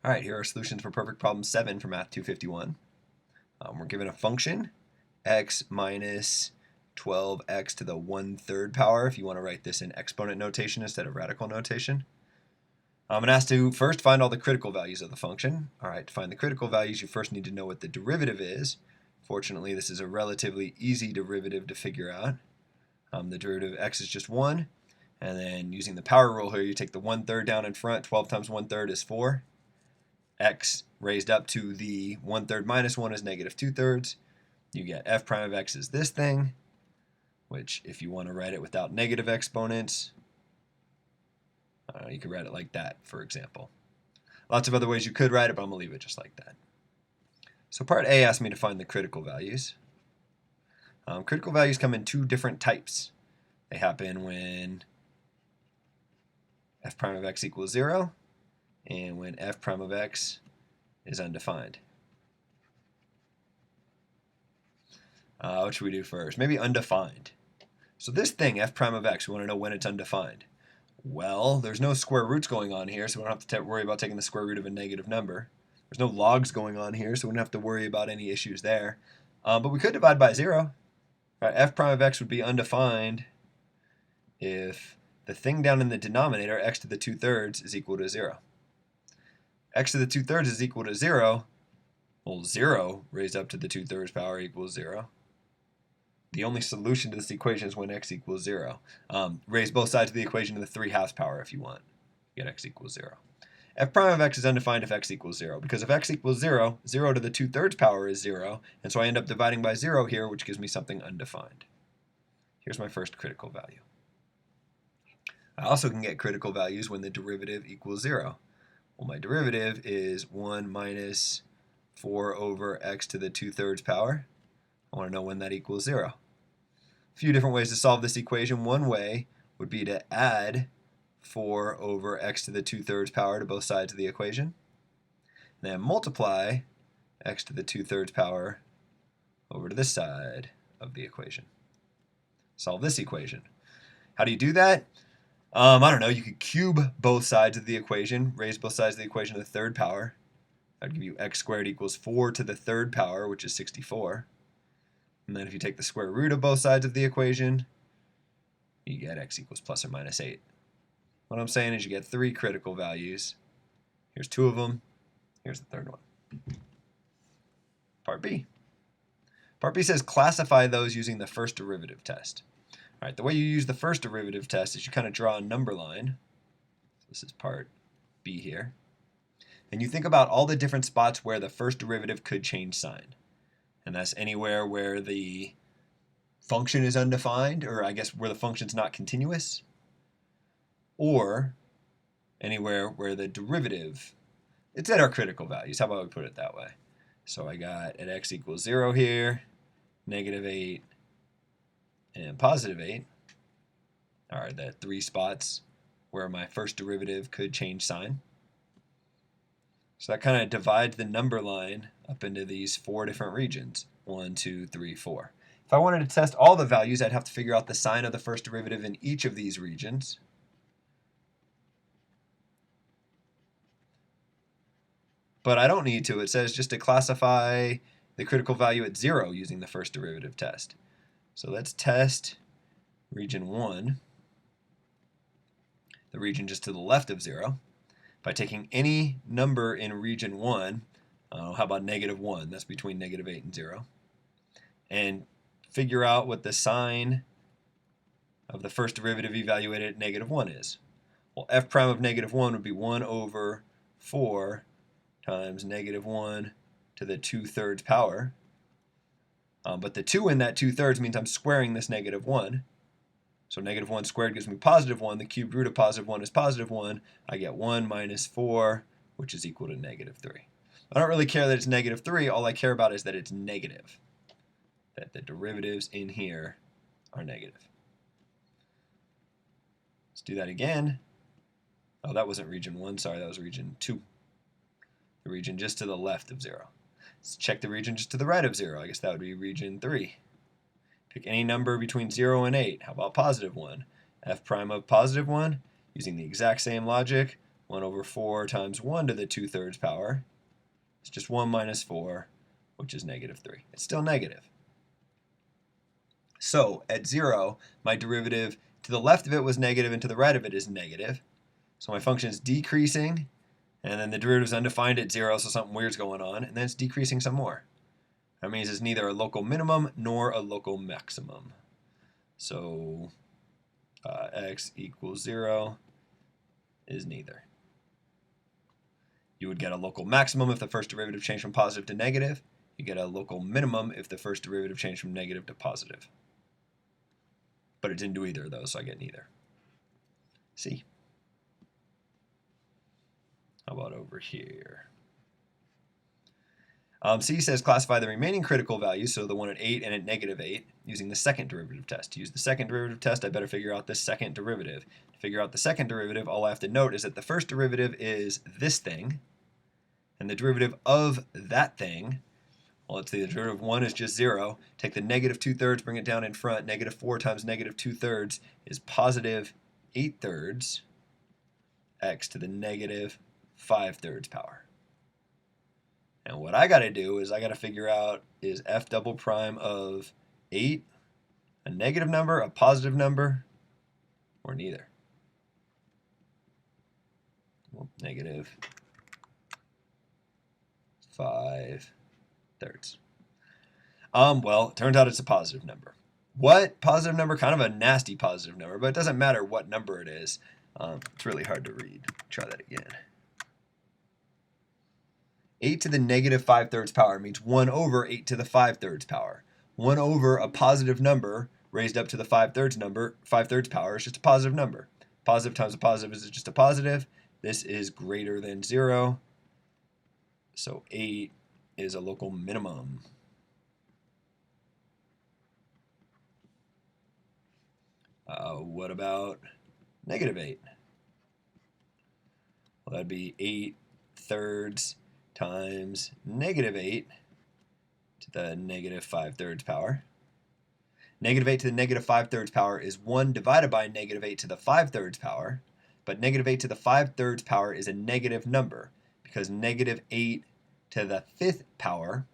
All right, here are solutions for perfect problem 7 for Math 251. We're given a function, x minus 12x to the 1/3 power, if you want to write this in exponent notation instead of radical notation. I'm going to ask to first find all the critical values of the function. All right, to find the critical values, you first need to know what the derivative is. Fortunately, this is a relatively easy derivative to figure out. The derivative of x is just 1. And then using the power rule here, you take the 1/3 down in front. 12 times 1/3 is 4. X raised up to the 1/3 minus 1 is negative 2/3. You get f prime of x is this thing, which if you want to write it without negative exponents, you could write it like that, for example. Lots of other ways you could write it, but I'm going to leave it just like that. So part A asks me to find the critical values. Critical values come in two different types. They happen when f prime of x equals 0 and when f prime of x is undefined. What should we do first? Maybe undefined. So this thing, f prime of x, we want to know when it's undefined. Well, there's no square roots going on here, so we don't have to worry about taking the square root of a negative number. There's no logs going on here, so we don't have to worry about any issues there. But we could divide by 0. Right, f prime of x would be undefined if the thing down in the denominator, x to the 2/3, is equal to 0. X to the 2/3 is equal to 0. Well, 0 raised up to the 2/3 power equals 0. The only solution to this equation is when x equals 0. Raise both sides of the equation to the 3/2 power if you want. Get x equals 0. F prime of x is undefined if x equals 0, because if x equals 0, 0 to the 2/3 power is 0, and so I end up dividing by 0 here, which gives me something undefined. Here's my first critical value. I also can get critical values when the derivative equals 0. Well, my derivative is 1 minus 4 over x to the 2/3 power. I want to know when that equals 0. A few different ways to solve this equation. One way would be to add 4 over x to the 2/3 power to both sides of the equation. Then multiply x to the 2/3 power over to this side of the equation. Solve this equation. How do you do that? I don't know. You could cube both sides of the equation, raise both sides of the equation to the 3rd power. That would give you x squared equals 4 to the 3rd power, which is 64. And then if you take the square root of both sides of the equation, you get x equals plus or minus 8. What I'm saying is you get 3 critical values. Here's 2 of them. Here's the 3rd one. Part B. Part B says classify those using the first derivative test. All right, the way you use the first derivative test is you kind of draw a number line. So this is part B here. And you think about all the different spots where the first derivative could change sign. And that's anywhere where the function is undefined, or I guess where the function's not continuous, or anywhere where the derivative, it's at our critical values. How about we put it that way? So I got at x equals 0 here, negative 8, and positive 8 are the 3 spots where my first derivative could change sign. So that kind of divides the number line up into these 4 different regions. 1, 2, 3, 4. If I wanted to test all the values, I'd have to figure out the sign of the first derivative in each of these regions. But I don't need to. It says just to classify the critical value at 0 using the first derivative test. So let's test region 1, the region just to the left of 0, by taking any number in region 1, how about negative 1? That's between negative 8 and 0. And figure out what the sign of the first derivative evaluated at negative 1 is. Well, f prime of negative 1 would be 1 over 4 times negative 1 to the 2/3 power. But the 2 in that 2/3 means I'm squaring this negative 1. So negative 1 squared gives me positive 1. The cubed root of positive 1 is positive 1. I get 1 minus 4, which is equal to negative 3. I don't really care that it's negative 3. All I care about is that it's negative, that the derivatives in here are negative. Let's do that again. Oh, that wasn't region 1. Sorry, that was region 2. The region just to the left of 0. Let's check the region just to the right of 0. I guess that would be region 3. Pick any number between 0 and 8. How about positive 1? F prime of positive 1, using the exact same logic, 1 over 4 times 1 to the 2/3 power. It's just 1 minus 4, which is negative 3. It's still negative. So at 0, my derivative to the left of it was negative and to the right of it is negative. So my function is decreasing, and then the derivative is undefined at 0, so something weird's going on, and then it's decreasing some more. That means it's neither a local minimum nor a local maximum. So x equals 0 is neither. You would get a local maximum if the first derivative changed from positive to negative. You get a local minimum if the first derivative changed from negative to positive. But it didn't do either of those, so I get neither. C. How about over here? C says classify the remaining critical values, so the one at 8 and at negative 8, using the second derivative test. To use the second derivative test, I better figure out the second derivative. To figure out the second derivative, all I have to note is that the first derivative is this thing, and the derivative of that thing, well, let's see, the derivative of 1 is just 0. Take the negative 2/3, bring it down in front. Negative 4 times negative 2/3 is positive 8/3 x to the negative 5/3 power. And what I got to do is I got to figure out, is f double prime of 8 a negative number, a positive number, or neither? Well, negative 5/3. Well, it turns out it's a positive number. What positive number? Kind of a nasty positive number, but it doesn't matter what number it is. It's really hard to read. Try that again. 8 to the negative 5/3 power means 1 over 8 to the 5/3 power. 1 over a positive number raised up to the 5/3 power is just a positive number. Positive times a positive is just a positive. This is greater than 0. So 8 is a local minimum. What about negative 8? Well, that'd be 8/3 times negative 8 to the negative 5/3 power. Negative 8 to the negative 5/3 power is 1 divided by negative 8 to the 5/3 power, but negative 8 to the 5/3 power is a negative number because negative 8 to the 5th power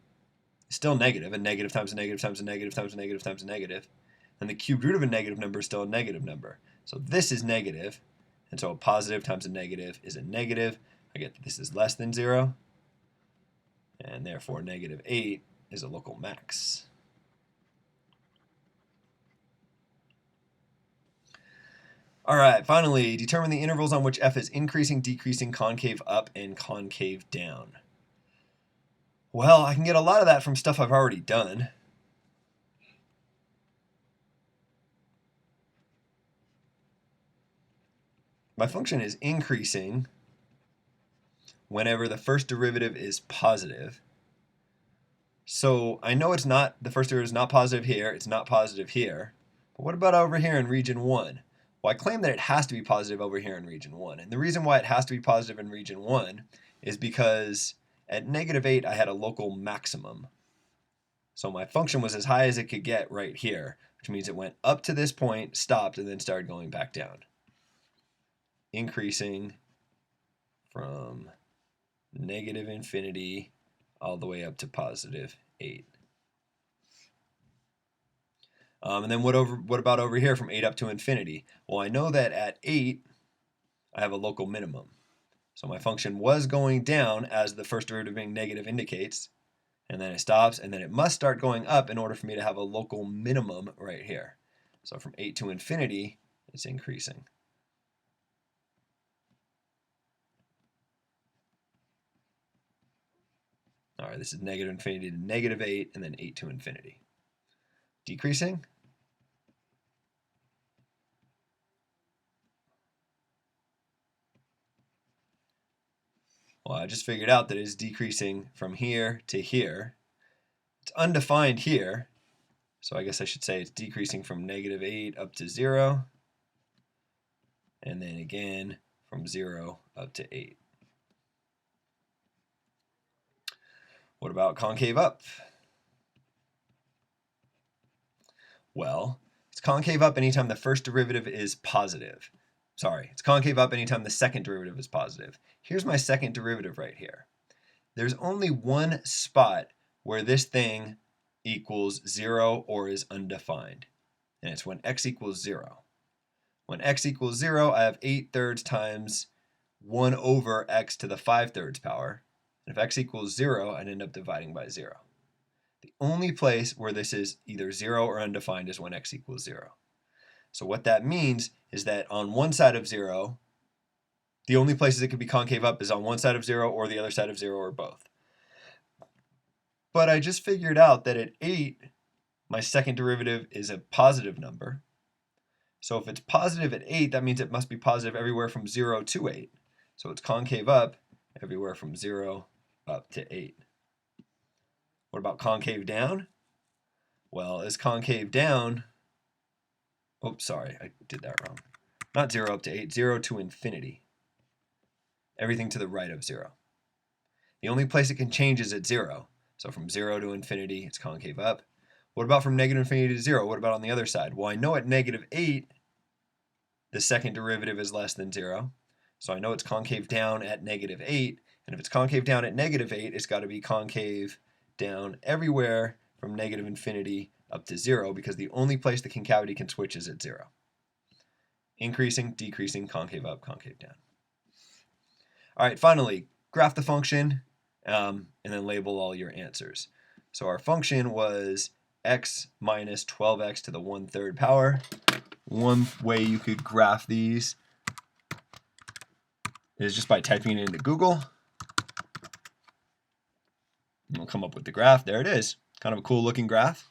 is still negative, and negative times a negative times a negative times a negative times a negative, and the cubed root of a negative number is still a negative number. So this is negative, and so a positive times a negative is a negative. I get that this is less than 0, and therefore negative 8 is a local max. All right, finally, determine the intervals on which f is increasing, decreasing, concave up, and concave down. Well, I can get a lot of that from stuff I've already done. My function is increasing whenever the first derivative is positive. So I know it's not, the first derivative is not positive here, it's not positive here. But what about over here in region 1? Well, I claim that it has to be positive over here in region 1. And the reason why it has to be positive in region 1 is because at negative 8 I had a local maximum. So my function was as high as it could get right here, which means it went up to this point, stopped, and then started going back down. Increasing from negative infinity all the way up to positive 8. And then what about over here from 8 up to infinity? Well, I know that at 8 I have a local minimum. So my function was going down as the first derivative being negative indicates, and then it stops, and then it must start going up in order for me to have a local minimum right here. So from 8 to infinity, it's increasing. All right, this is negative infinity to negative 8, and then 8 to infinity. Decreasing. Well, I just figured out that it's decreasing from here to here. It's undefined here, so I guess I should say it's decreasing from negative 8 up to 0, and then again from 0 up to 8. What about concave up? Well, it's concave up anytime the first derivative is positive. sorry, it's concave up anytime the second derivative is positive. Here's my second derivative right here. There's only one spot where this thing equals 0 or is undefined, and it's when x equals 0. When x equals 0, I have 8/3 times 1 over x to the 5/3 power. And if x equals 0, I'd end up dividing by 0. The only place where this is either 0 or undefined is when x equals 0. So what that means is that on one side of 0, the only places it could be concave up is on one side of 0 or the other side of 0 or both. But I just figured out that at 8, my second derivative is a positive number. So if it's positive at 8, that means it must be positive everywhere from 0 to 8. So it's concave up everywhere from 0 up to 8. What about concave down? Well, is concave down... Oops, sorry, I did that wrong. Not 0 up to 8, 0 to infinity. Everything to the right of 0. The only place it can change is at 0. So from 0 to infinity, it's concave up. What about from negative infinity to 0? What about on the other side? Well, I know at negative 8, the second derivative is less than 0. So I know it's concave down at negative 8. And if it's concave down at negative 8, it's got to be concave down everywhere from negative infinity up to 0, because the only place the concavity can switch is at 0. Increasing, decreasing, concave up, concave down. All right, finally, graph the function and then label all your answers. So our function was x minus 12x to the 1/3 power. One way you could graph these is just by typing it into Google. And we'll come up with the graph. There it is. Kind of a cool looking graph.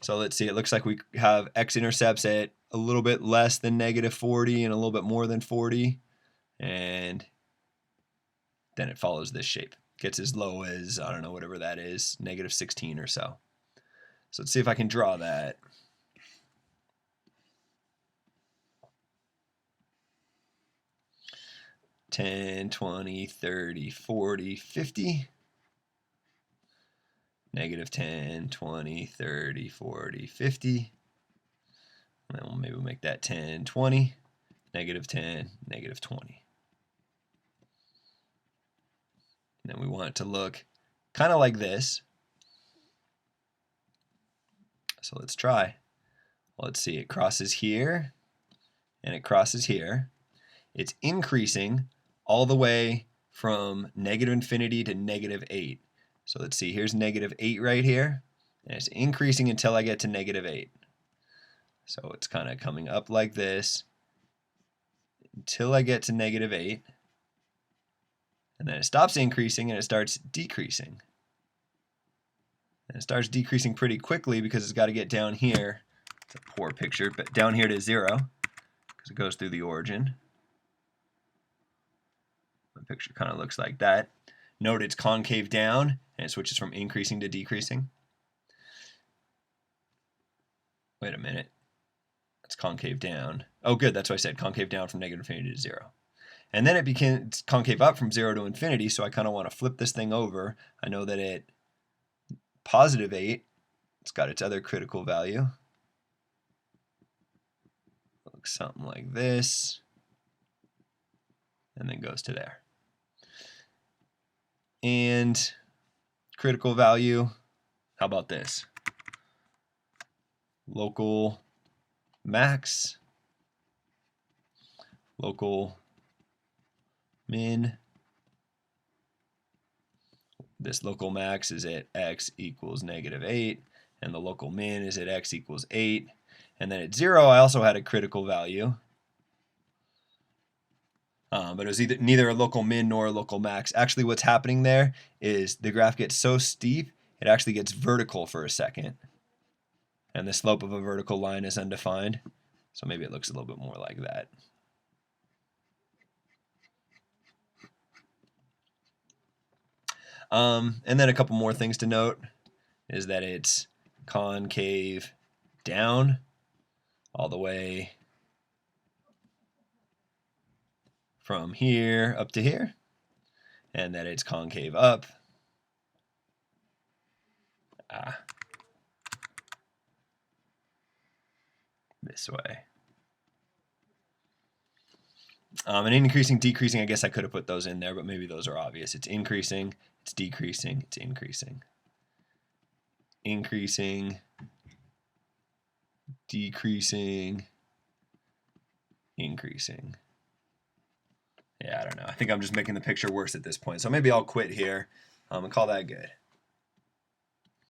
So let's see, it looks like we have x-intercepts at a little bit less than negative 40 and a little bit more than 40. And then it follows this shape. Gets as low as, I don't know, whatever that is, negative 16 or so. So let's see if I can draw that. $10, $20, $30, $40, $50. Negative 10, 20, 30, 40, 50. And then maybe we'll make that 10, 20. Negative 10, negative 20. And then we want it to look kind of like this. So let's try. Well, let's see, it crosses here and it crosses here. It's increasing all the way from negative infinity to negative 8. So let's see, here's negative 8 right here, and it's increasing until I get to negative 8. So it's kind of coming up like this until I get to negative 8. And then it stops increasing and it starts decreasing. And it starts decreasing pretty quickly because it's got to get down here. It's a poor picture, but down here to 0 because it goes through the origin. The picture kind of looks like that. Note it's concave down and it switches from increasing to decreasing. Wait a minute. It's concave down. Oh, good. That's what I said. Concave down from negative infinity to 0. And then it becomes concave up from 0 to infinity, so I kind of want to flip this thing over. I know that at positive 8, it's got its other critical value. Looks something like this. And then goes to there. And critical value, how about this? Local max, local min. This local max is at x equals negative 8, and the local min is at x equals 8. And then at 0, I also had a critical value. But it was neither a local min nor a local max. Actually, what's happening there is the graph gets so steep, it actually gets vertical for a second. And the slope of a vertical line is undefined. So maybe it looks a little bit more like that. And then a couple more things to note is that it's concave down all the way from here up to here, and that it's concave up this way. And increasing, decreasing, I guess I could have put those in there, but maybe those are obvious. It's increasing, it's decreasing, it's increasing. Increasing, decreasing, increasing. Yeah, I don't know. I think I'm just making the picture worse at this point. So maybe I'll quit here and call that good.